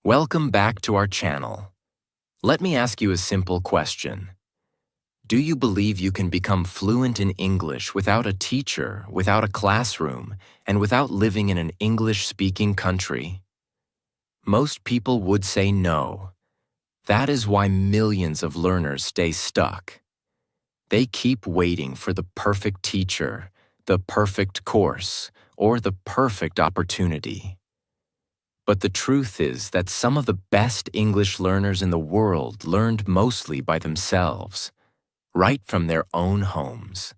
Welcome back to our channel. Let me ask you a simple question. Do you believe you can become fluent in English without a teacher, without a classroom, and without living in an English-speaking country? Most people would say no. That is why millions of learners stay stuck. They keep waiting for the perfect teacher, the perfect course, or the perfect opportunity. But the truth is that some of the best English learners in the world learned mostly by themselves, right from their own homes.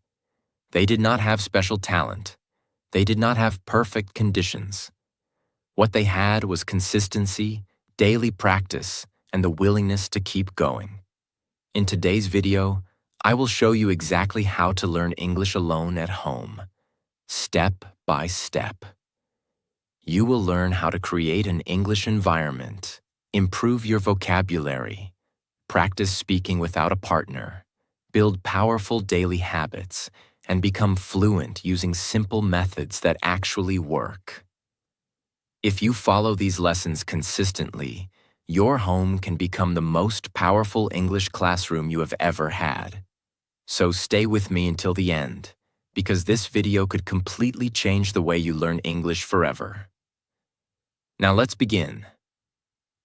They did not have special talent. They did not have perfect conditions. What they had was consistency, daily practice, and the willingness to keep going. In today's video, I will show you exactly how to learn English alone at home, step by step. You will learn how to create an English environment, improve your vocabulary, practice speaking without a partner, build powerful daily habits, and become fluent using simple methods that actually work. If you follow these lessons consistently, your home can become the most powerful English classroom you have ever had. So stay with me until the end, because this video could completely change the way you learn English forever. Now let's begin.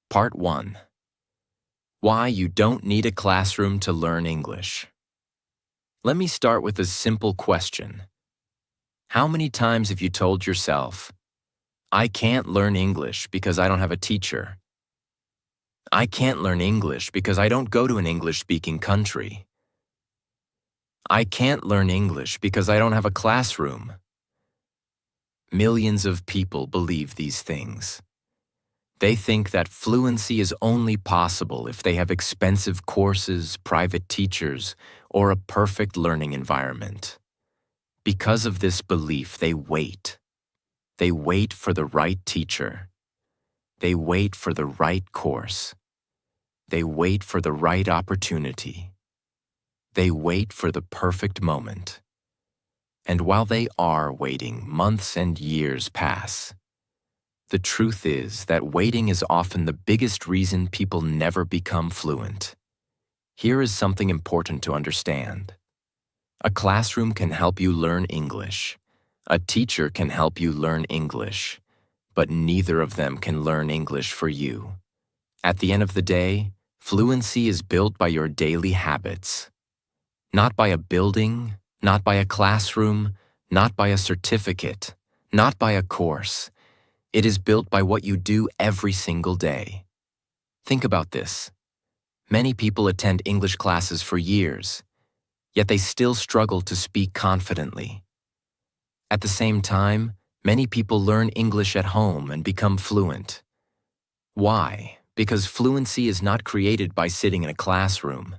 Part 1. Why you don't need a classroom to learn English. Let me start with a simple question. How many times have you told yourself, I can't learn English because I don't have a teacher? I can't learn English because I don't go to an English-speaking country. I can't learn English because I don't have a classroom. Millions of people believe these things. They think that fluency is only possible if they have expensive courses, private teachers, or a perfect learning environment. Because of this belief, they wait. They wait for the right teacher. They wait for the right course. They wait for the right opportunity. They wait for the perfect moment. And while they are waiting, months and years pass. The truth is that waiting is often the biggest reason people never become fluent. Here is something important to understand. A classroom can help you learn English. A teacher can help you learn English. But neither of them can learn English for you. At the end of the day, fluency is built by your daily habits. Not by a building, not by a classroom, not by a certificate, not by a course. It is built by what you do every single day. Think about this. Many people attend English classes for years, yet they still struggle to speak confidently. At the same time, many people learn English at home and become fluent. Why? Because fluency is not created by sitting in a classroom.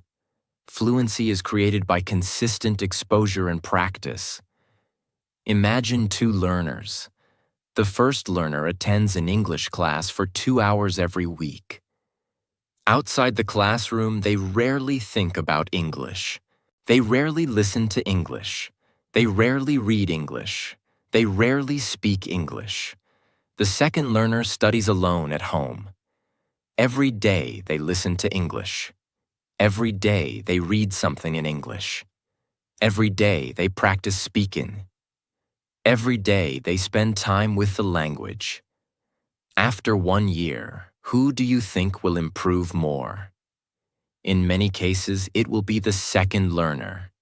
Fluency is created by consistent exposure and practice. Imagine two learners. The first learner attends an English class for 2 hours every week. Outside the classroom, they rarely think about English. They rarely listen to English. They rarely read English. They rarely speak English. The second learner studies alone at home. Every day they listen to English. Every day they read something in English. Every day they practice speaking. Every day they spend time with the language. After 1 year, who do you think will improve more? In many cases, it will be the second learner,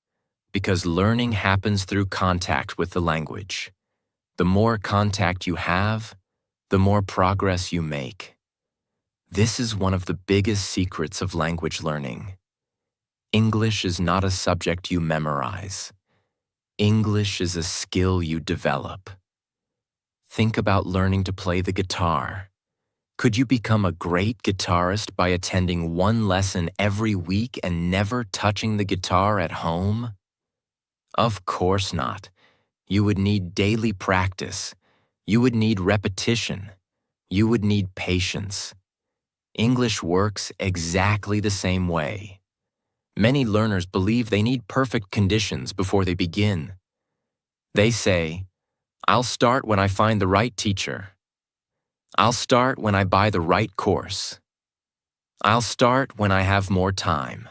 because learning happens through contact with the language. The more contact you have, the more progress you make. This is one of the biggest secrets of language learning. English is not a subject you memorize. English is a skill you develop. Think about learning to play the guitar. Could you become a great guitarist by attending one lesson every week and never touching the guitar at home? Of course not. You would need daily practice. You would need repetition. You would need patience. English works exactly the same way. Many learners believe they need perfect conditions before they begin. They say, I'll start when I find the right teacher. I'll start when I buy the right course. I'll start when I have more time.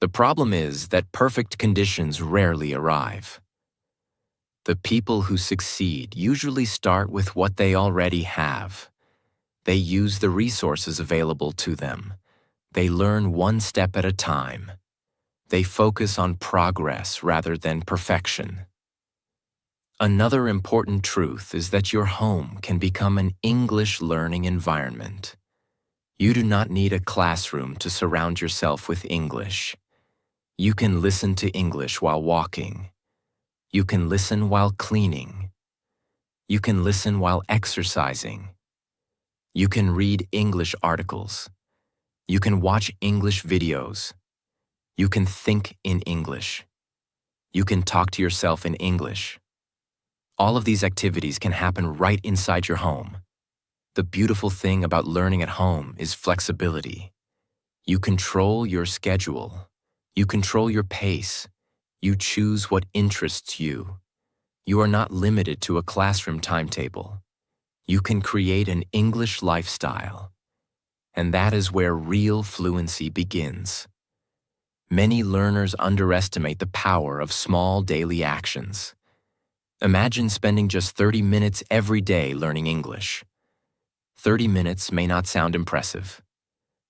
The problem is that perfect conditions rarely arrive. The people who succeed usually start with what they already have. They use the resources available to them. They learn one step at a time. They focus on progress rather than perfection. Another important truth is that your home can become an English learning environment. You do not need a classroom to surround yourself with English. You can listen to English while walking. You can listen while cleaning. You can listen while exercising. You can read English articles. You can watch English videos. You can think in English. You can talk to yourself in English. All of these activities can happen right inside your home. The beautiful thing about learning at home is flexibility. You control your schedule. You control your pace. You choose what interests you. You are not limited to a classroom timetable. You can create an English lifestyle. And that is where real fluency begins. Many learners underestimate the power of small daily actions. Imagine spending just 30 minutes every day learning English. 30 minutes may not sound impressive,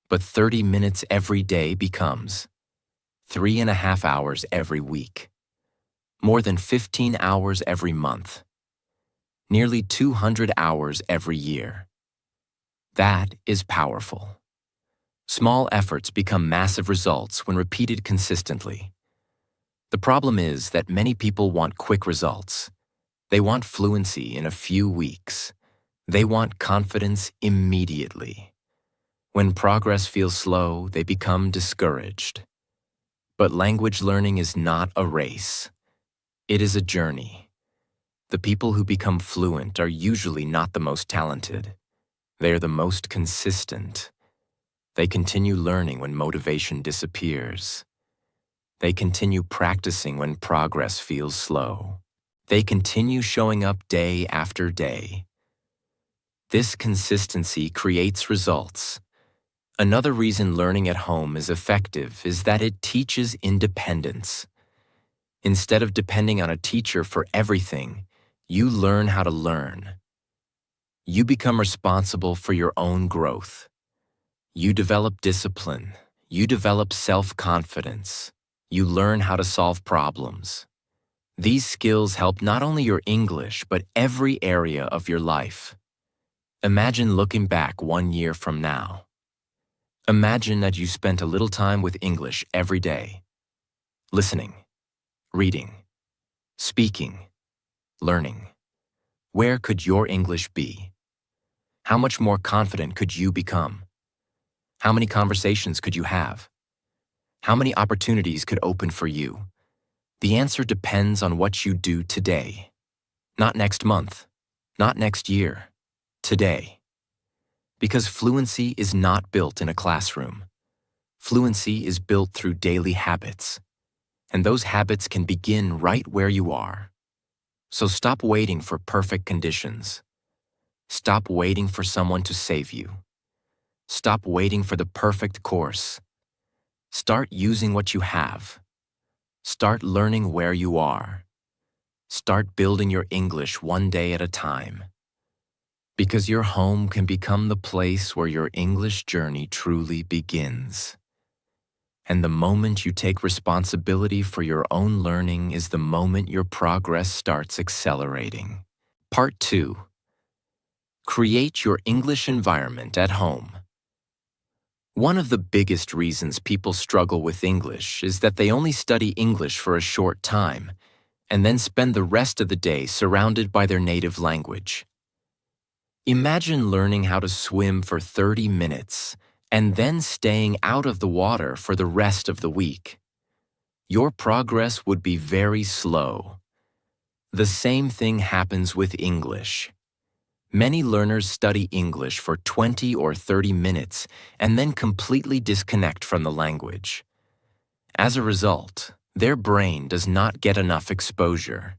but 30 minutes every day becomes 3.5 hours every week, more than 15 hours every month, nearly 200 hours every year. That is powerful. Small efforts become massive results when repeated consistently. The problem is that many people want quick results. They want fluency in a few weeks. They want confidence immediately. When progress feels slow, they become discouraged. But language learning is not a race. It is a journey. The people who become fluent are usually not the most talented. They are the most consistent. They continue learning when motivation disappears. They continue practicing when progress feels slow. They continue showing up day after day. This consistency creates results. Another reason learning at home is effective is that it teaches independence. Instead of depending on a teacher for everything, you learn how to learn. You become responsible for your own growth. You develop discipline. You develop self-confidence. You learn how to solve problems. These skills help not only your English, but every area of your life. Imagine looking back 1 year from now. Imagine that you spent a little time with English every day. Listening, reading, speaking, learning. Where could your English be? How much more confident could you become? How many conversations could you have? How many opportunities could open for you? The answer depends on what you do today. Not next month, not next year, today. Because fluency is not built in a classroom. Fluency is built through daily habits. And those habits can begin right where you are. So stop waiting for perfect conditions. Stop waiting for someone to save you. Stop waiting for the perfect course. Start using what you have. Start learning where you are. Start building your English one day at a time. Because your home can become the place where your English journey truly begins. And the moment you take responsibility for your own learning is the moment your progress starts accelerating. Part 2. Create your English environment at home. One of the biggest reasons people struggle with English is that they only study English for a short time and then spend the rest of the day surrounded by their native language. Imagine learning how to swim for 30 minutes and then staying out of the water for the rest of the week. Your progress would be very slow. The same thing happens with English. Many learners study English for 20 or 30 minutes and then completely disconnect from the language. As a result, their brain does not get enough exposure.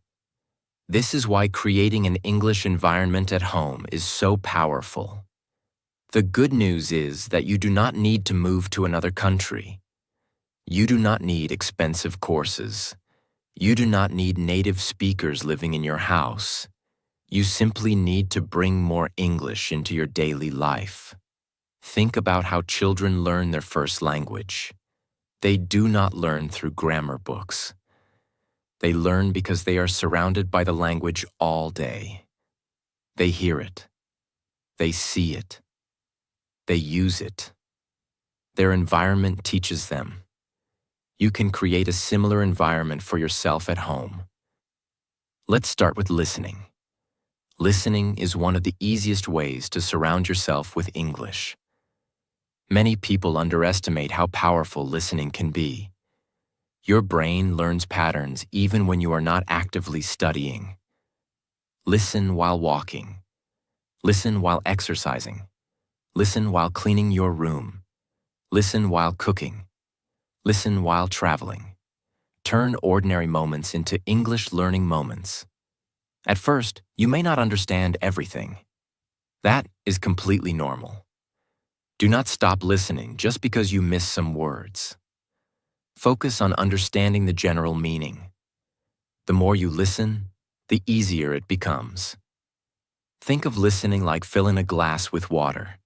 This is why creating an English environment at home is so powerful. The good news is that you do not need to move to another country. You do not need expensive courses. You do not need native speakers living in your house. You simply need to bring more English into your daily life. Think about how children learn their first language. They do not learn through grammar books. They learn because they are surrounded by the language all day. They hear it. They see it. They use it. Their environment teaches them. You can create a similar environment for yourself at home. Let's start with listening. Listening is one of the easiest ways to surround yourself with English. Many people underestimate how powerful listening can be. Your brain learns patterns even when you are not actively studying. Listen while walking. Listen while exercising. Listen while cleaning your room. Listen while cooking. Listen while traveling. Turn ordinary moments into English learning moments. At first, you may not understand everything. That is completely normal. Do not stop listening just because you miss some words. Focus on understanding the general meaning. The more you listen, the easier it becomes. Think of listening like filling a glass with water.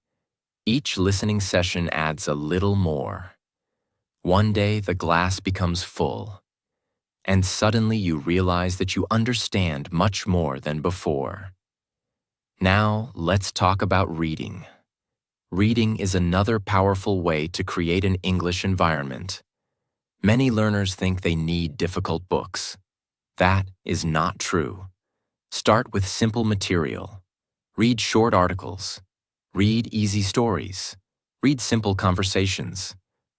Each listening session adds a little more. One day, the glass becomes full, and suddenly you realize that you understand much more than before. Now, let's talk about reading. Reading is another powerful way to create an English environment. Many learners think they need difficult books. That is not true. Start with simple material. Read short articles. Read easy stories. Read simple conversations.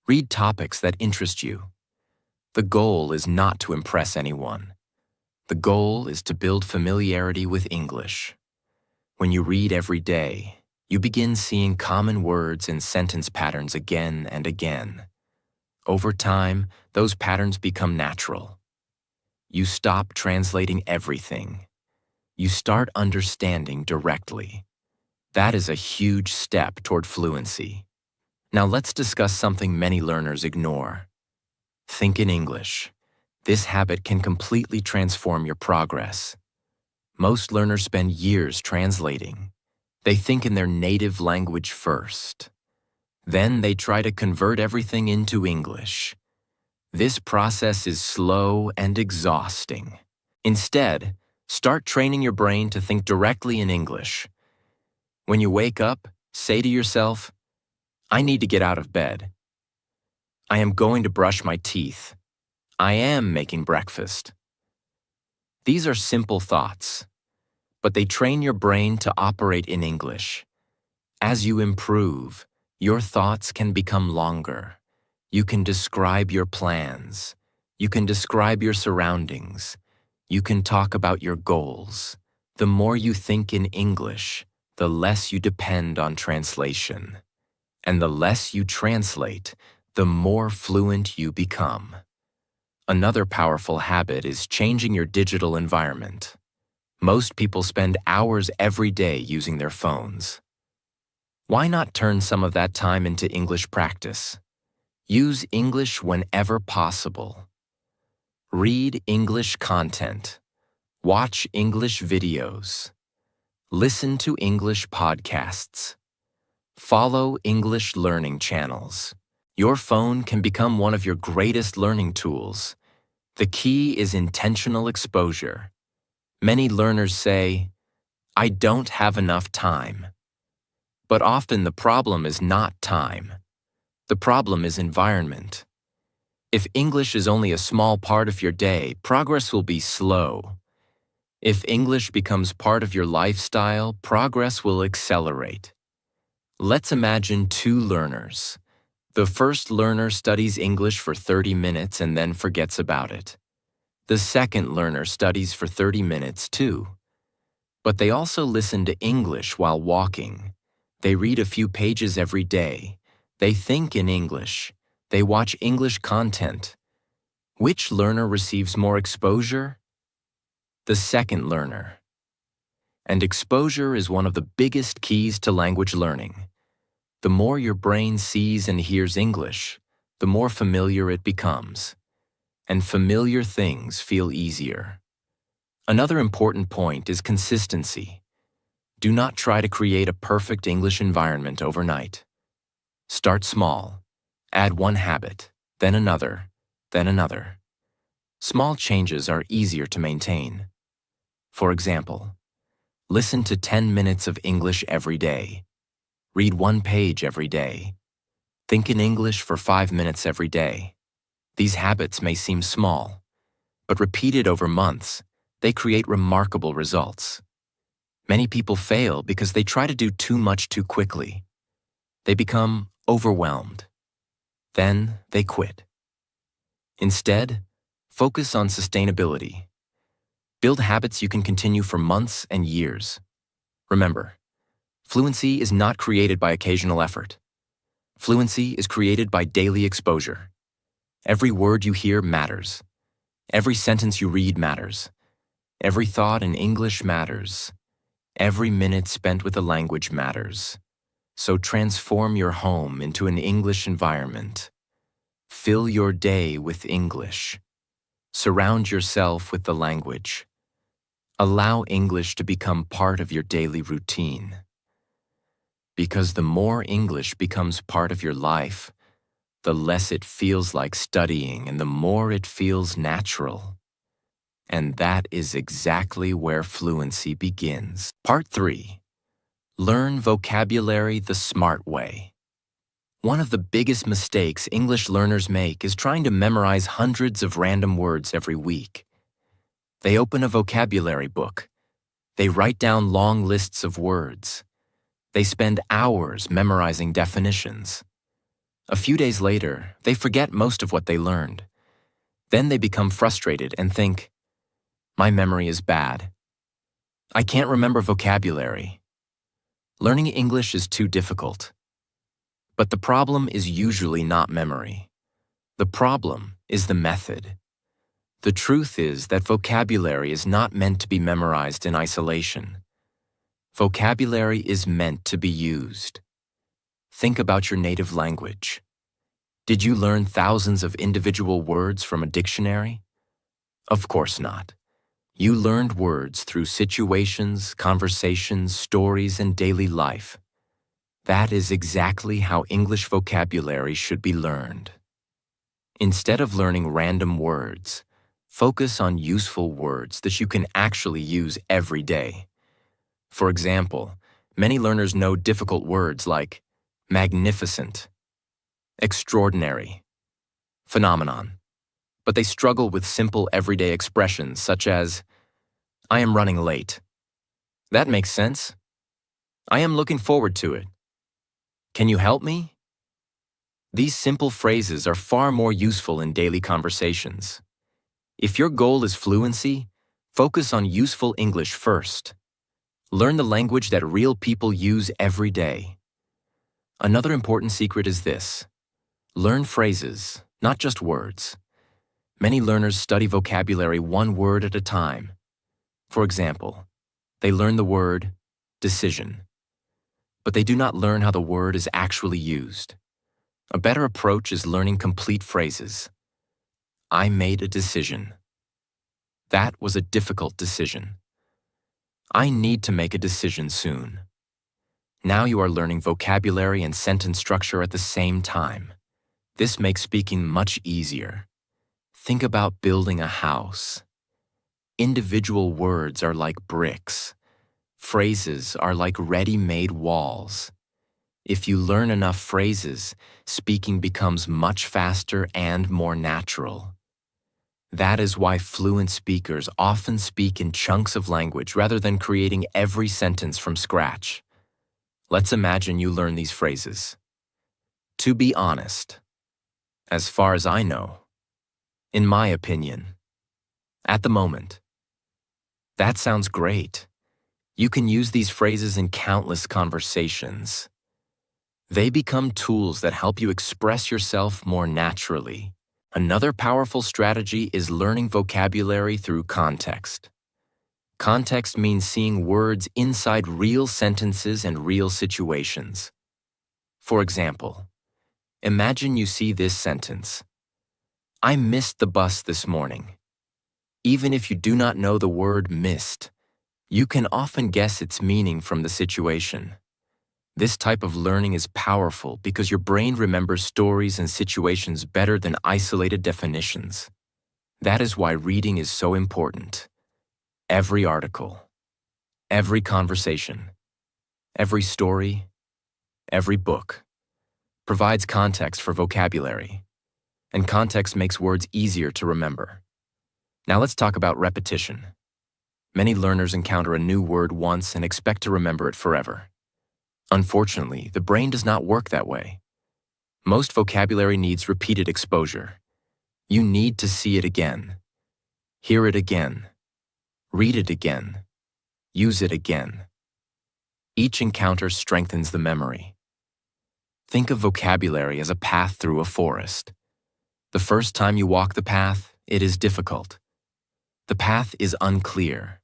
Read topics that interest you. The goal is not to impress anyone. The goal is to build familiarity with English. When you read every day, you begin seeing common words and sentence patterns again and again. Over time, those patterns become natural. You stop translating everything. You start understanding directly. That is a huge step toward fluency. Now let's discuss something many learners ignore. Think in English. This habit can completely transform your progress. Most learners spend years translating. They think in their native language first. Then they try to convert everything into English. This process is slow and exhausting. Instead, start training your brain to think directly in English. When you wake up, say to yourself, I need to get out of bed. I am going to brush my teeth. I am making breakfast. These are simple thoughts, but they train your brain to operate in English. As you improve, your thoughts can become longer. You can describe your plans. You can describe your surroundings. You can talk about your goals. The more you think in English, the less you depend on translation. And the less you translate, the more fluent you become. Another powerful habit is changing your digital environment. Most people spend hours every day using their phones. Why not turn some of that time into English practice? Use English whenever possible. Read English content. Watch English videos. Listen to English podcasts. Follow English learning channels. Your phone can become one of your greatest learning tools. The key is intentional exposure. Many learners say, I don't have enough time. But often the problem is not time. The problem is environment. If English is only a small part of your day, progress will be slow. If English becomes part of your lifestyle, progress will accelerate. Let's imagine two learners. The first learner studies English for 30 minutes and then forgets about it. The second learner studies for 30 minutes too. But they also listen to English while walking. They read a few pages every day. They think in English. They watch English content. Which learner receives more exposure? the second learner. And exposure is one of the biggest keys to language learning. The more your brain sees and hears English, the more familiar it becomes. And familiar things feel easier. Another important point is consistency. Do not try to create a perfect English environment overnight. Start small. Add one habit, then another, then another. Small changes are easier to maintain. For example, listen to 10 minutes of English every day. Read one page every day. Think in English for 5 minutes every day. These habits may seem small, but repeated over months, they create remarkable results. Many people fail because they try to do too much too quickly. They become overwhelmed. Then they quit. Instead, focus on sustainability. Build habits you can continue for months and years. Remember, fluency is not created by occasional effort. Fluency is created by daily exposure. Every word you hear matters. Every sentence you read matters. Every thought in English matters. Every minute spent with the language matters. So transform your home into an English environment. Fill your day with English. Surround yourself with the language. Allow English to become part of your daily routine. Because the more English becomes part of your life, the less it feels like studying and the more it feels natural. And that is exactly where fluency begins. Part 3. Learn vocabulary the smart way. One of the biggest mistakes English learners make is trying to memorize hundreds of random words every week. They open a vocabulary book. They write down long lists of words. They spend hours memorizing definitions. A few days later, they forget most of what they learned. Then they become frustrated and think, "My memory is bad. I can't remember vocabulary. Learning English is too difficult." But the problem is usually not memory. The problem is the method. The truth is that vocabulary is not meant to be memorized in isolation. Vocabulary is meant to be used. Think about your native language. Did you learn thousands of individual words from a dictionary? Of course not. You learned words through situations, conversations, stories, and daily life. That is exactly how English vocabulary should be learned. Instead of learning random words, focus on useful words that you can actually use every day. For example, many learners know difficult words like magnificent, extraordinary, phenomenon, but they struggle with simple everyday expressions such as, "I am running late." That makes sense. "I am looking forward to it." "Can you help me?" These simple phrases are far more useful in daily conversations. If your goal is fluency, focus on useful English first. Learn the language that real people use every day. Another important secret is this: learn phrases, not just words. Many learners study vocabulary one word at a time. For example, they learn the word decision, but they do not learn how the word is actually used. A better approach is learning complete phrases. I made a decision. That was a difficult decision. I need to make a decision soon. Now you are learning vocabulary and sentence structure at the same time. This makes speaking much easier. Think about building a house. Individual words are like bricks. Phrases are like ready-made walls. If you learn enough phrases, speaking becomes much faster and more natural. That is why fluent speakers often speak in chunks of language rather than creating every sentence from scratch. Let's imagine you learn these phrases. To be honest. As far as I know. In my opinion. At the moment. That sounds great. You can use these phrases in countless conversations. They become tools that help you express yourself more naturally. Another powerful strategy is learning vocabulary through context. Context means seeing words inside real sentences and real situations. For example, imagine you see this sentence: I missed the bus this morning. Even if you do not know the word missed, you can often guess its meaning from the situation. This type of learning is powerful because your brain remembers stories and situations better than isolated definitions. That is why reading is so important. Every article, every conversation, every story, every book provides context for vocabulary, and context makes words easier to remember. Now let's talk about repetition. Many learners encounter a new word once and expect to remember it forever. Unfortunately, the brain does not work that way. Most vocabulary needs repeated exposure. You need to see it again, hear it again, read it again, use it again. Each encounter strengthens the memory. Think of vocabulary as a path through a forest. The first time you walk the path, it is difficult. The path is unclear,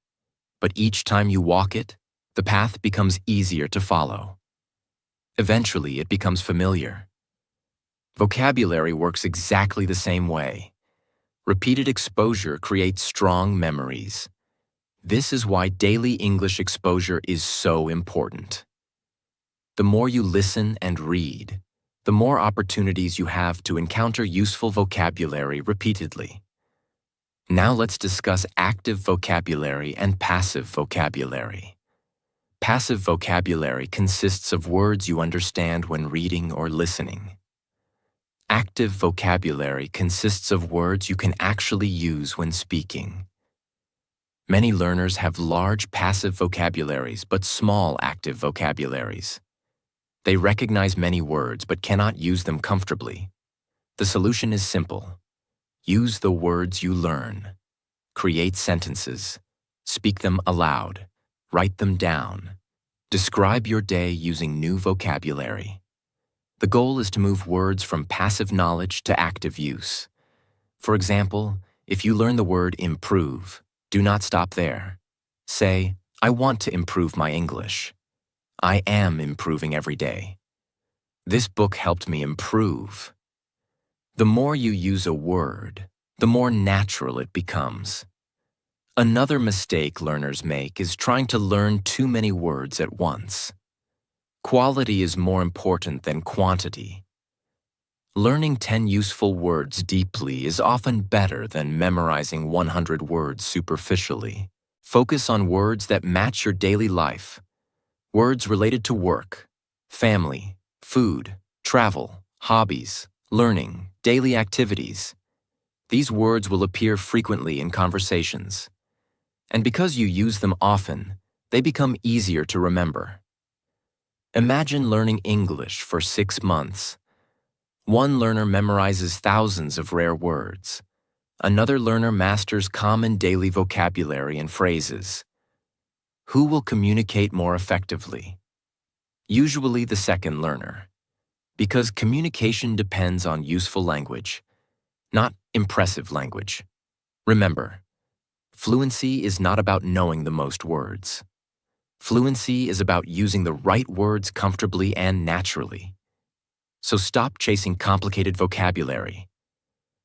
but each time you walk it, the path becomes easier to follow. Eventually, it becomes familiar. Vocabulary works exactly the same way. Repeated exposure creates strong memories. This is why daily English exposure is so important. The more you listen and read, the more opportunities you have to encounter useful vocabulary repeatedly. Now let's discuss active vocabulary and passive vocabulary. Passive vocabulary consists of words you understand when reading or listening. Active vocabulary consists of words you can actually use when speaking. Many learners have large passive vocabularies but small active vocabularies. They recognize many words but cannot use them comfortably. The solution is simple. Use the words you learn. Create sentences. Speak them aloud. Write them down. Describe your day using new vocabulary. The goal is to move words from passive knowledge to active use. For example, if you learn the word improve, do not stop there. Say, I want to improve my English. I am improving every day. This book helped me improve. The more you use a word, the more natural it becomes. Another mistake learners make is trying to learn too many words at once. Quality is more important than quantity. Learning 10 useful words deeply is often better than memorizing 100 words superficially. Focus on words that match your daily life. Words related to work, family, food, travel, hobbies, learning, daily activities. These words will appear frequently in conversations. And because you use them often, they become easier to remember. Imagine learning English for 6 months. One learner memorizes thousands of rare words. Another learner masters common daily vocabulary and phrases. Who will communicate more effectively? Usually the second learner, because communication depends on useful language, not impressive language. Remember, fluency is not about knowing the most words. Fluency is about using the right words comfortably and naturally. So stop chasing complicated vocabulary.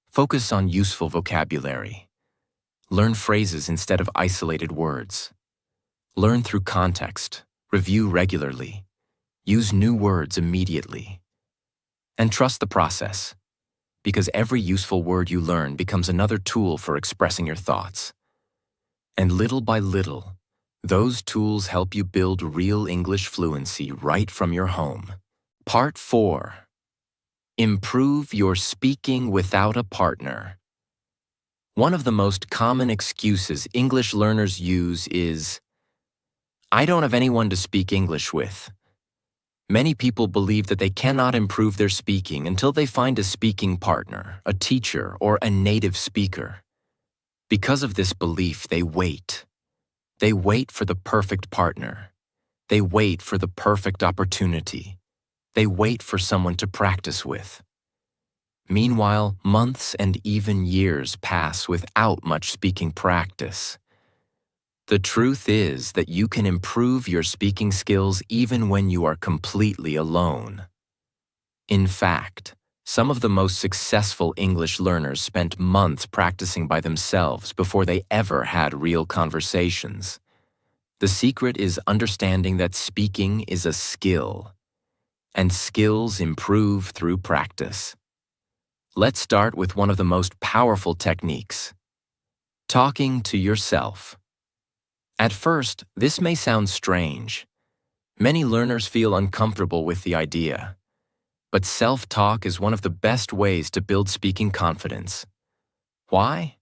Focus on useful vocabulary. Learn phrases instead of isolated words. Learn through context. Review regularly. Use new words immediately. And trust the process, because every useful word you learn becomes another tool for expressing your thoughts. And little by little, those tools help you build real English fluency right from your home. Part 4. Improve your speaking without a partner. One of the most common excuses English learners use is, I don't have anyone to speak English with. Many people believe that they cannot improve their speaking until they find a speaking partner, a teacher, or a native speaker. Because of this belief, they wait. They wait for the perfect partner. They wait for the perfect opportunity. They wait for someone to practice with. Meanwhile, months and even years pass without much speaking practice. The truth is that you can improve your speaking skills even when you are completely alone. In fact, some of the most successful English learners spent months practicing by themselves before they ever had real conversations. The secret is understanding that speaking is a skill, and skills improve through practice. Let's start with one of the most powerful techniques: talking to yourself. At first, this may sound strange. Many learners feel uncomfortable with the idea. But self-talk is one of the best ways to build speaking confidence. Why?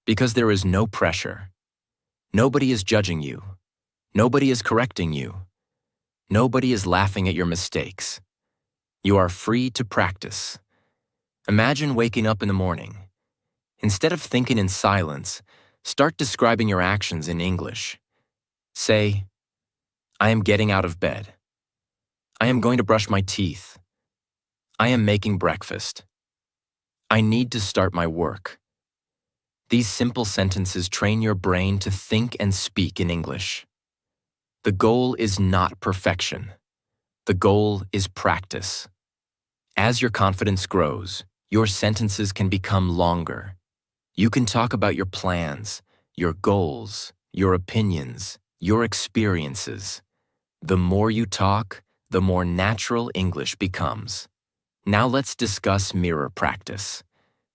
Because there is no pressure. Nobody is judging you. Nobody is correcting you. Nobody is laughing at your mistakes. You are free to practice. Imagine waking up in the morning. Instead of thinking in silence, start describing your actions in English. Say, I am getting out of bed. I am going to brush my teeth. I am making breakfast. I need to start my work. These simple sentences train your brain to think and speak in English. The goal is not perfection. The goal is practice. As your confidence grows, your sentences can become longer. You can talk about your plans, your goals, your opinions, your experiences. The more you talk, the more natural English becomes. Now let's discuss mirror practice.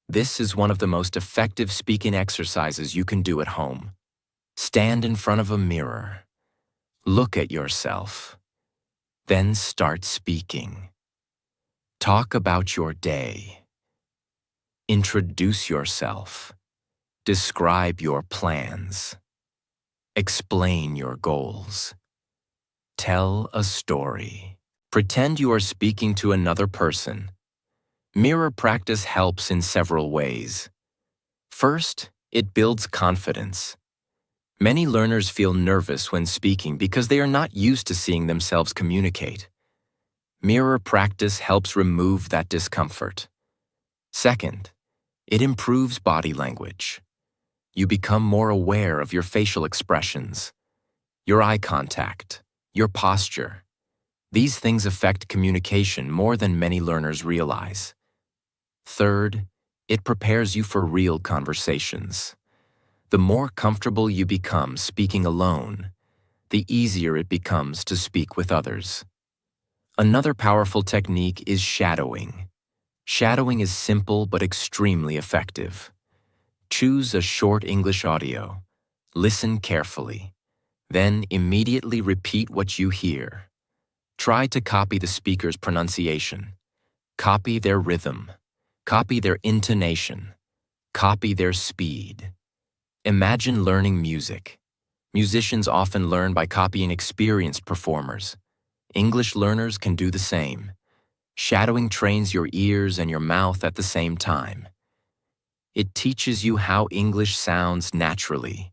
This is one of the most effective speaking exercises you can do at home. Stand in front of a mirror. Look at yourself. Then start speaking. Talk about your day. Introduce yourself. Describe your plans. Explain your goals. Tell a story. Pretend you are speaking to another person. Mirror practice helps in several ways. First, it builds confidence. Many learners feel nervous when speaking because they are not used to seeing themselves communicate. Mirror practice helps remove that discomfort. Second, it improves body language. You become more aware of your facial expressions, your eye contact, your posture. These things affect communication more than many learners realize. Third, it prepares you for real conversations. The more comfortable you become speaking alone, the easier it becomes to speak with others. Another powerful technique is shadowing. Shadowing is simple but extremely effective. Choose a short English audio. Listen carefully. Then immediately repeat what you hear. Try to copy the speaker's pronunciation. Copy their rhythm. Copy their intonation. Copy their speed. Imagine learning music. Musicians often learn by copying experienced performers. English learners can do the same. Shadowing trains your ears and your mouth at the same time. It teaches you how English sounds naturally.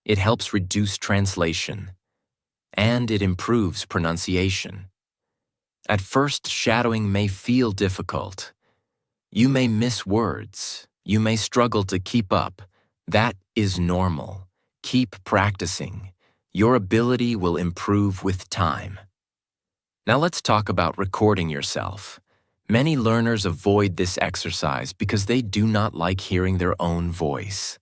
It helps reduce translation. And it improves pronunciation. At first, shadowing may feel difficult. You may miss words. You may struggle to keep up. That is normal. Keep practicing. Your ability will improve with time. Now let's talk about recording yourself. Many learners avoid this exercise because they do not like hearing their own voice.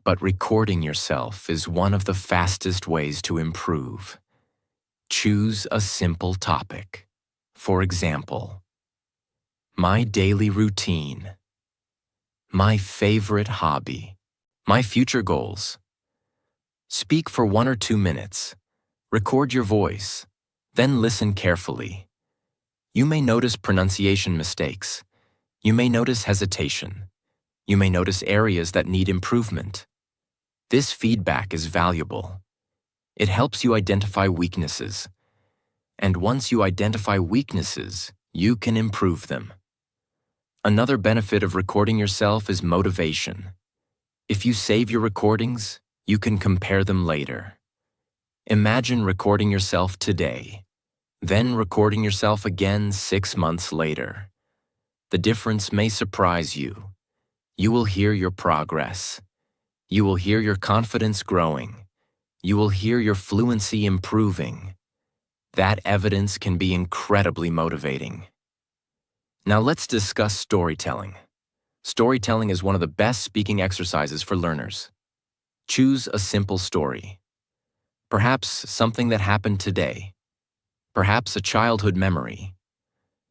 But recording yourself is one of the fastest ways to improve. Choose a simple topic. For example, my daily routine, my favorite hobby, my future goals. Speak for 1 or 2 minutes. Record your voice, then listen carefully. You may notice pronunciation mistakes. You may notice hesitation. You may notice areas that need improvement. This feedback is valuable. It helps you identify weaknesses. And once you identify weaknesses, you can improve them. Another benefit of recording yourself is motivation. If you save your recordings, you can compare them later. Imagine recording yourself today, then recording yourself again 6 months later. The difference may surprise you. You will hear your progress. You will hear your confidence growing. You will hear your fluency improving. That evidence can be incredibly motivating. Now let's discuss storytelling. Storytelling is one of the best speaking exercises for learners. Choose a simple story. Perhaps something that happened today. Perhaps a childhood memory.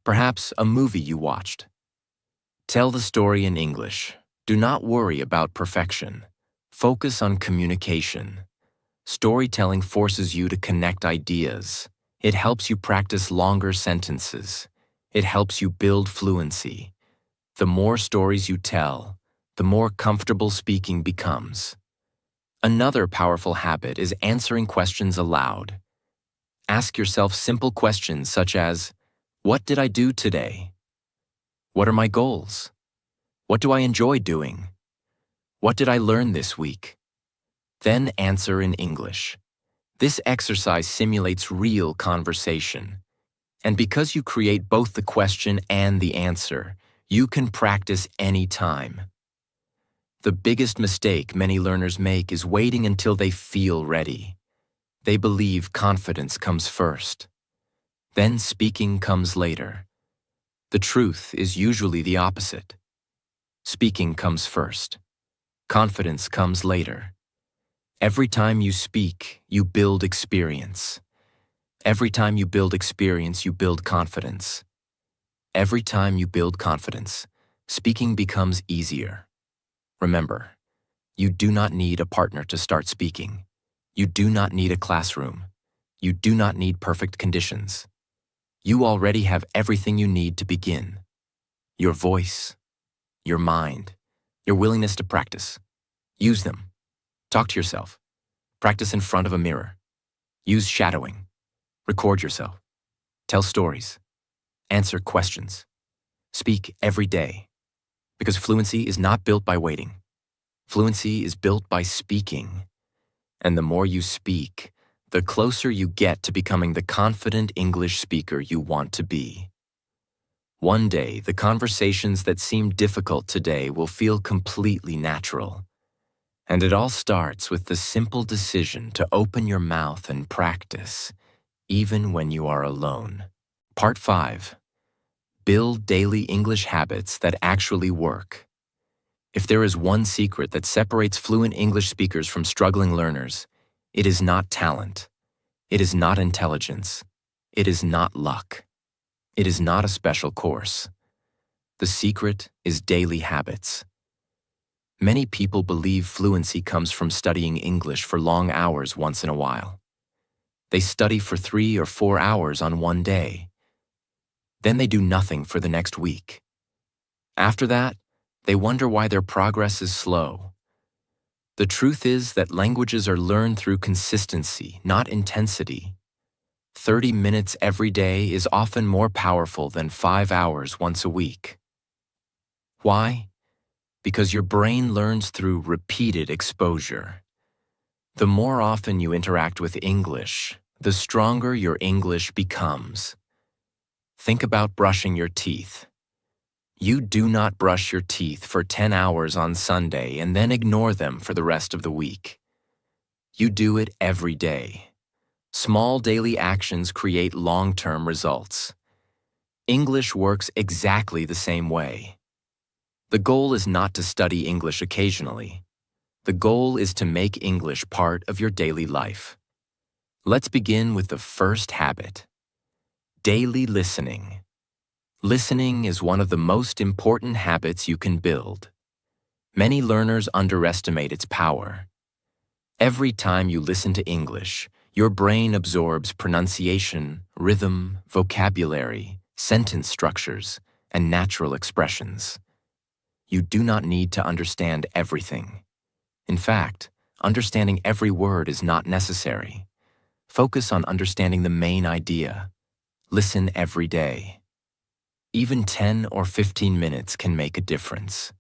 Perhaps a movie you watched. Tell the story in English. Do not worry about perfection. Focus on communication. Storytelling forces you to connect ideas. It helps you practice longer sentences. It helps you build fluency. The more stories you tell, the more comfortable speaking becomes. Another powerful habit is answering questions aloud. Ask yourself simple questions such as, what did I do today? What are my goals? What do I enjoy doing? What did I learn this week? Then answer in English. This exercise simulates real conversation. And because you create both the question and the answer, you can practice anytime. The biggest mistake many learners make is waiting until they feel ready. They believe confidence comes first. Then speaking comes later. The truth is usually the opposite. Speaking comes first. Confidence comes later. Every time you speak, you build experience. Every time you build experience, you build confidence. Every time you build confidence, speaking becomes easier. Remember, you do not need a partner to start speaking. You do not need a classroom. You do not need perfect conditions. You already have everything you need to begin. Your voice, your mind, your willingness to practice. Use them. Talk to yourself. Practice in front of a mirror. Use shadowing. Record yourself. Tell stories. Answer questions. Speak every day. Because fluency is not built by waiting. Fluency is built by speaking. And the more you speak, the closer you get to becoming the confident English speaker you want to be. One day, the conversations that seem difficult today will feel completely natural. And it all starts with the simple decision to open your mouth and practice, even when you are alone. Part 5. Build daily English habits that actually work. If there is one secret that separates fluent English speakers from struggling learners, it is not talent. It is not intelligence. It is not luck. It is not a special course. The secret is daily habits. Many people believe fluency comes from studying English for long hours once in a while. They study for 3 or 4 hours on one day. Then they do nothing for the next week. After that, they wonder why their progress is slow. The truth is that languages are learned through consistency, not intensity. 30 minutes every day is often more powerful than 5 hours once a week. Why? Because your brain learns through repeated exposure. The more often you interact with English, the stronger your English becomes. Think about brushing your teeth. You do not brush your teeth for 10 hours on Sunday and then ignore them for the rest of the week. You do it every day. Small daily actions create long-term results. English works exactly the same way. The goal is not to study English occasionally. The goal is to make English part of your daily life. Let's begin with the first habit. Daily listening. Listening is one of the most important habits you can build. Many learners underestimate its power. Every time you listen to English, your brain absorbs pronunciation, rhythm, vocabulary, sentence structures, and natural expressions. You do not need to understand everything. In fact, understanding every word is not necessary. Focus on understanding the main idea. Listen every day. Even 10 or 15 minutes can make a difference.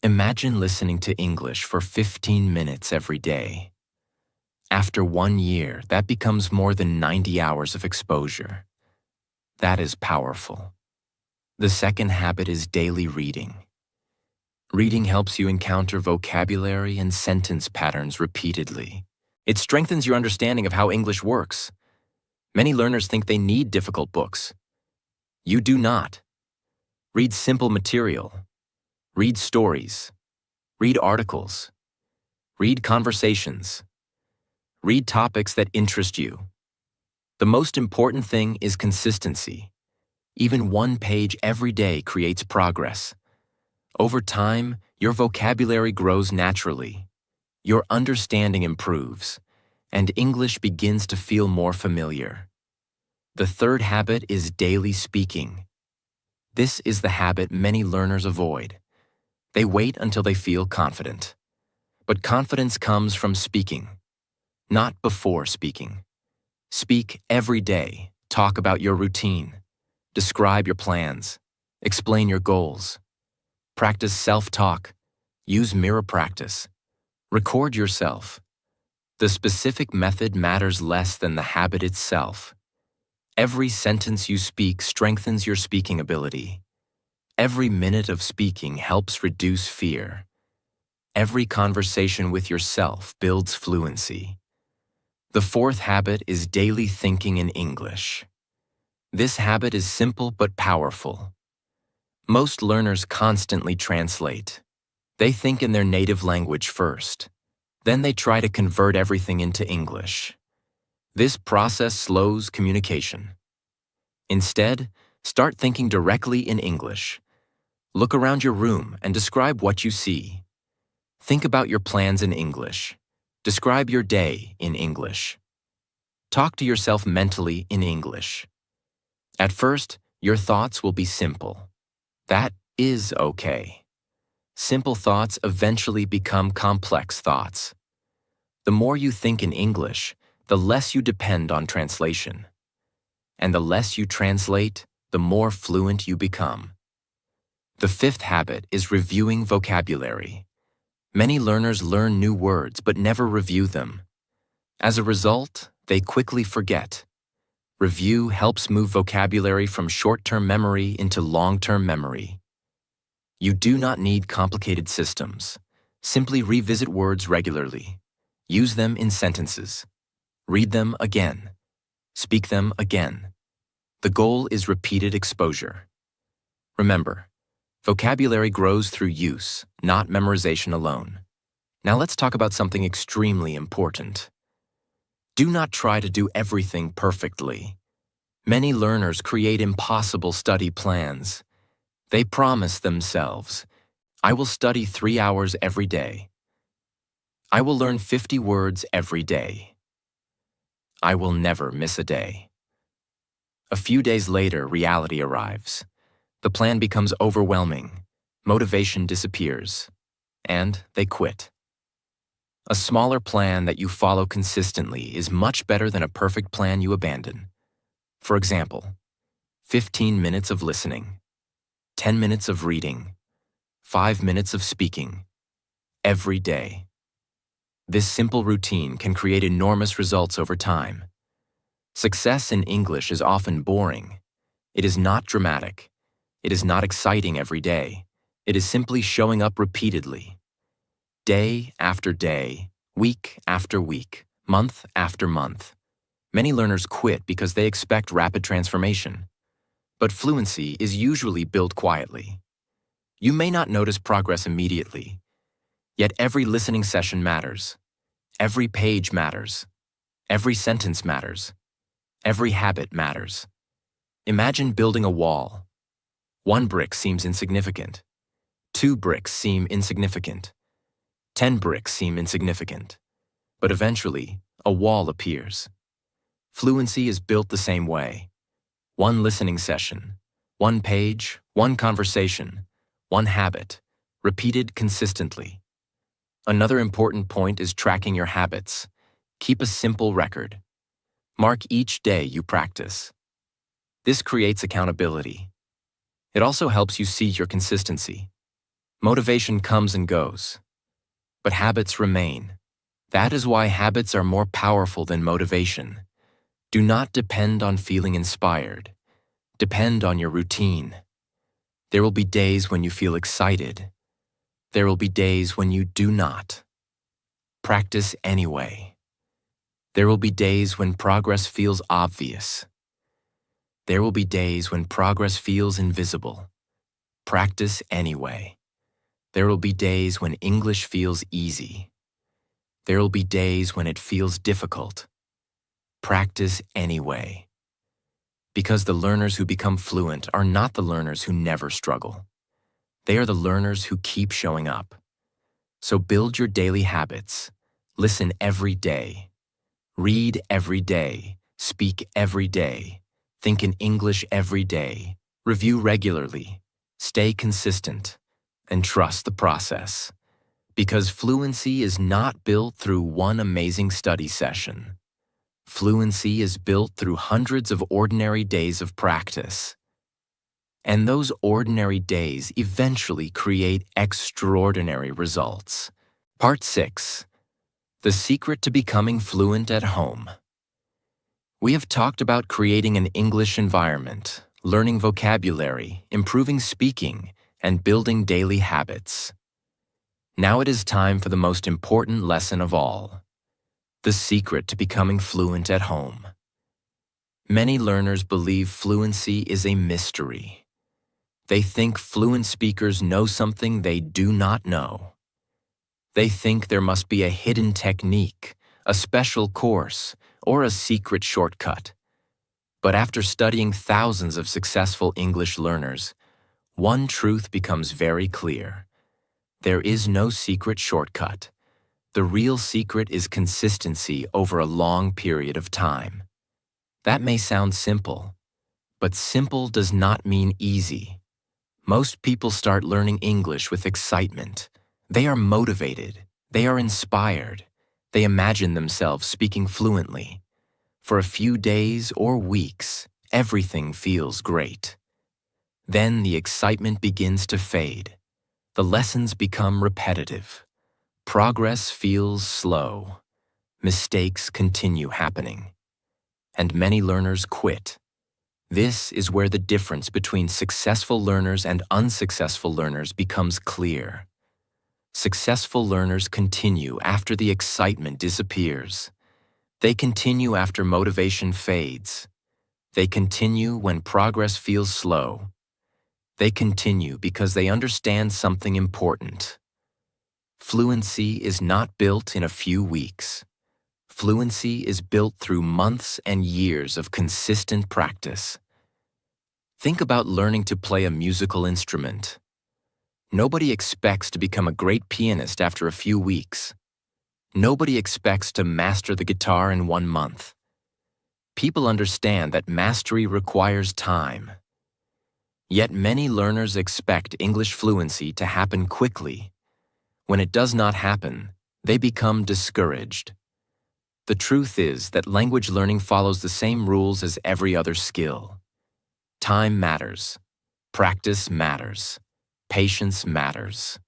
Imagine listening to English for 15 minutes every day. After 1 year, that becomes more than 90 hours of exposure. That is powerful. The second habit is daily reading. Reading helps you encounter vocabulary and sentence patterns repeatedly. It strengthens your understanding of how English works. Many learners think they need difficult books. You do not. Read simple material. Read stories. Read articles. Read conversations. Read topics that interest you. The most important thing is consistency. Even one page every day creates progress. Over time, your vocabulary grows naturally. Your understanding improves, and English begins to feel more familiar. The third habit is daily speaking. This is the habit many learners avoid. They wait until they feel confident. But confidence comes from speaking, not before speaking. Speak every day. Talk about your routine. Describe your plans. Explain your goals. Practice self-talk. Use mirror practice. Record yourself. The specific method matters less than the habit itself. Every sentence you speak strengthens your speaking ability. Every minute of speaking helps reduce fear. Every conversation with yourself builds fluency. The fourth habit is daily thinking in English. This habit is simple but powerful. Most learners constantly translate. They think in their native language first. Then they try to convert everything into English. This process slows communication. Instead, start thinking directly in English. Look around your room and describe what you see. Think about your plans in English. Describe your day in English. Talk to yourself mentally in English. At first, your thoughts will be simple. That is okay. Simple thoughts eventually become complex thoughts. The more you think in English, the less you depend on translation. And the less you translate, the more fluent you become. The fifth habit is reviewing vocabulary. Many learners learn new words but never review them. As a result, they quickly forget. Review helps move vocabulary from short-term memory into long-term memory. You do not need complicated systems. Simply revisit words regularly. Use them in sentences. Read them again. Speak them again. The goal is repeated exposure. Remember, vocabulary grows through use, not memorization alone. Now let's talk about something extremely important. Do not try to do everything perfectly. Many learners create impossible study plans. They promise themselves, I will study 3 hours every day. I will learn 50 words every day. I will never miss a day. A few days later, reality arrives. The plan becomes overwhelming. Motivation disappears. And they quit. A smaller plan that you follow consistently is much better than a perfect plan you abandon. For example, 15 minutes of listening, 10 minutes of reading, 5 minutes of speaking, every day. This simple routine can create enormous results over time. Success in English is often boring. It is not dramatic. It is not exciting every day. It is simply showing up repeatedly. Day after day, week after week, month after month. Many learners quit because they expect rapid transformation. But fluency is usually built quietly. You may not notice progress immediately, yet every listening session matters. Every page matters. Every sentence matters. Every habit matters. Imagine building a wall. 1 brick seems insignificant. 2 bricks seem insignificant. 10 bricks seem insignificant. But eventually, a wall appears. Fluency is built the same way. 1 listening session, 1 page, 1 conversation, 1 habit, repeated consistently. Another important point is tracking your habits. Keep a simple record. Mark each day you practice. This creates accountability. It also helps you see your consistency. Motivation comes and goes, but habits remain. That is why habits are more powerful than motivation. Do not depend on feeling inspired. Depend on your routine. There will be days when you feel excited. There will be days when you do not. Practice anyway. There will be days when progress feels obvious. There will be days when progress feels invisible. Practice anyway. There will be days when English feels easy. There will be days when it feels difficult. Practice anyway. Because the learners who become fluent are not the learners who never struggle. They are the learners who keep showing up. So build your daily habits. Listen every day. Read every day. Speak every day. Think in English every day. Review regularly. Stay consistent. And trust the process. Because fluency is not built through one amazing study session. Fluency is built through hundreds of ordinary days of practice. And those ordinary days eventually create extraordinary results. Part 6. The secret to becoming fluent at home. We have talked about creating an English environment, learning vocabulary, improving speaking, and building daily habits. Now it is time for the most important lesson of all. The secret to becoming fluent at home. Many learners believe fluency is a mystery. They think fluent speakers know something they do not know. They think there must be a hidden technique, a special course, or a secret shortcut. But after studying thousands of successful English learners, one truth becomes very clear. There is no secret shortcut. The real secret is consistency over a long period of time. That may sound simple, but simple does not mean easy. Most people start learning English with excitement. They are motivated. They are inspired. They imagine themselves speaking fluently. For a few days or weeks, everything feels great. Then the excitement begins to fade. The lessons become repetitive. Progress feels slow. Mistakes continue happening. And many learners quit. This is where the difference between successful learners and unsuccessful learners becomes clear. Successful learners continue after the excitement disappears. They continue after motivation fades. They continue when progress feels slow. They continue because they understand something important. Fluency is not built in a few weeks. Fluency is built through months and years of consistent practice. Think about learning to play a musical instrument. Nobody expects to become a great pianist after a few weeks. Nobody expects to master the guitar in 1 month. People understand that mastery requires time. Yet many learners expect English fluency to happen quickly. When it does not happen, they become discouraged. The truth is that language learning follows the same rules as every other skill. Time matters. Practice matters. Patience matters.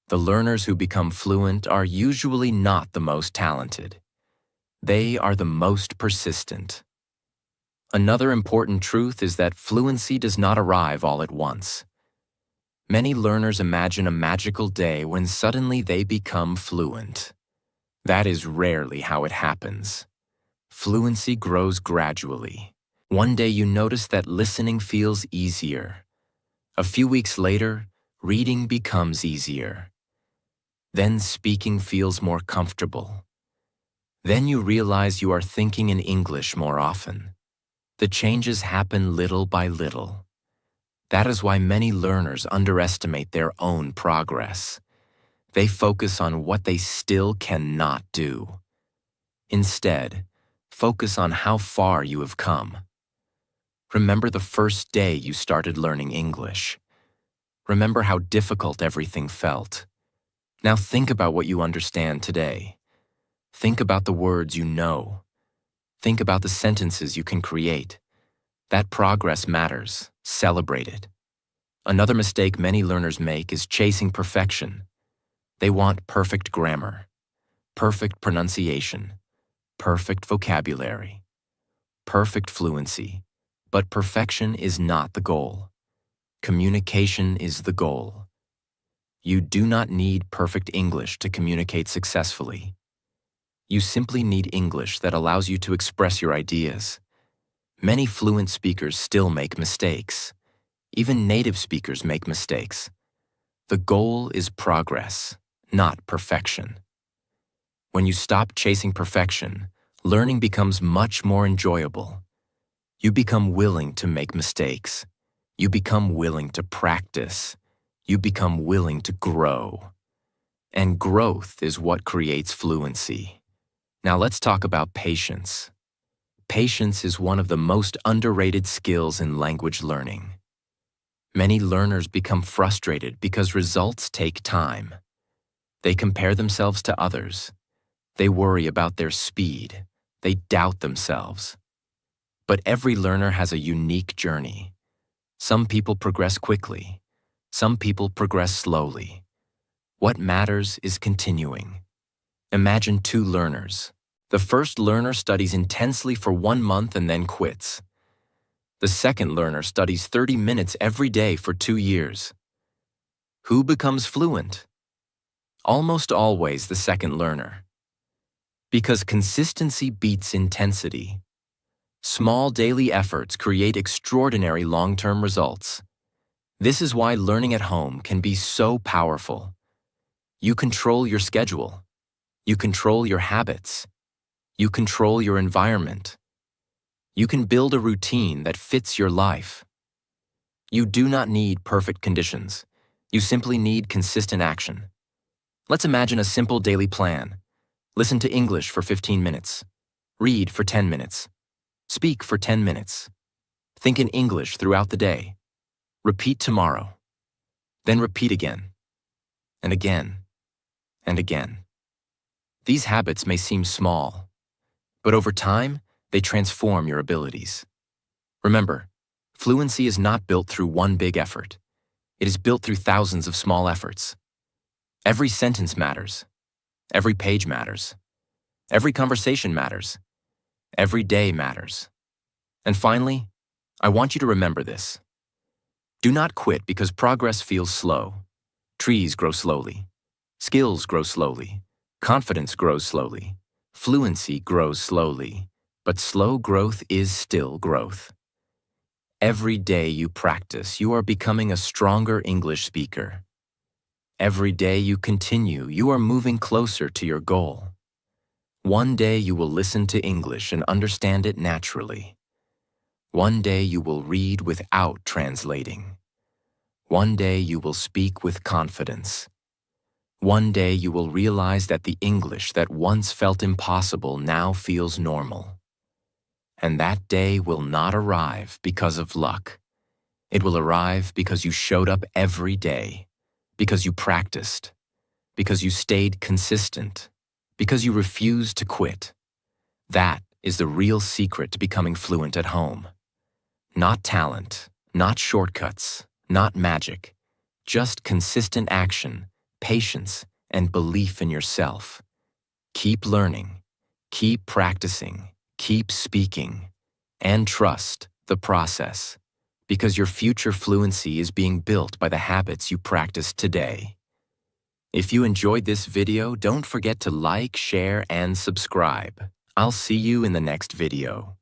The learners who become fluent are usually not the most talented. They are the most persistent. Another important truth is that fluency does not arrive all at once. Many learners imagine a magical day when suddenly they become fluent. That is rarely how it happens. Fluency grows gradually. One day you notice that listening feels easier. A few weeks later, reading becomes easier. Then speaking feels more comfortable. Then you realize you are thinking in English more often. The changes happen little by little. That is why many learners underestimate their own progress. They focus on what they still cannot do. Instead, focus on how far you have come. Remember the first day you started learning English. Remember how difficult everything felt. Now think about what you understand today. Think about the words you know. Think about the sentences you can create. That progress matters. Celebrate it. Another mistake many learners make is chasing perfection. They want perfect grammar, perfect pronunciation, perfect vocabulary, perfect fluency. But perfection is not the goal. Communication is the goal. You do not need perfect English to communicate successfully. You simply need English that allows you to express your ideas. Many fluent speakers still make mistakes. Even native speakers make mistakes. The goal is progress, not perfection. When you stop chasing perfection, learning becomes much more enjoyable. You become willing to make mistakes. You become willing to practice. You become willing to grow. And growth is what creates fluency. Now let's talk about patience. Patience is one of the most underrated skills in language learning. Many learners become frustrated because results take time. They compare themselves to others. They worry about their speed. They doubt themselves. But every learner has a unique journey. Some people progress quickly. Some people progress slowly. What matters is continuing. Imagine two learners. The first learner studies intensely for 1 month and then quits. The second learner studies 30 minutes every day for 2 years. Who becomes fluent? Almost always the second learner. Because consistency beats intensity. Small daily efforts create extraordinary long-term results. This is why learning at home can be so powerful. You control your schedule. You control your habits. You control your environment. You can build a routine that fits your life. You do not need perfect conditions. You simply need consistent action. Let's imagine a simple daily plan. Listen to English for 15 minutes. Read for 10 minutes. Speak for 10 minutes. Think in English throughout the day. Repeat tomorrow. Then repeat again. And again. And again. These habits may seem small, but over time, they transform your abilities. Remember, fluency is not built through one big effort. It is built through thousands of small efforts. Every sentence matters. Every page matters. Every conversation matters. Every day matters. And finally, I want you to remember this. Do not quit because progress feels slow. Trees grow slowly. Skills grow slowly. Confidence grows slowly. Fluency grows slowly. But slow growth is still growth. Every day you practice, you are becoming a stronger English speaker. Every day you continue, you are moving closer to your goal. One day you will listen to English and understand it naturally. One day you will read without translating. One day you will speak with confidence. One day you will realize that the English that once felt impossible now feels normal. And that day will not arrive because of luck. It will arrive because you showed up every day, because you practiced, because you stayed consistent, because you refused to quit. That is the real secret to becoming fluent at home. Not talent, not shortcuts, not magic, just consistent action, patience, and belief in yourself. Keep learning, keep practicing, keep speaking, and trust the process, because your future fluency is being built by the habits you practice today. If you enjoyed this video, don't forget to like, share, and subscribe. I'll see you in the next video.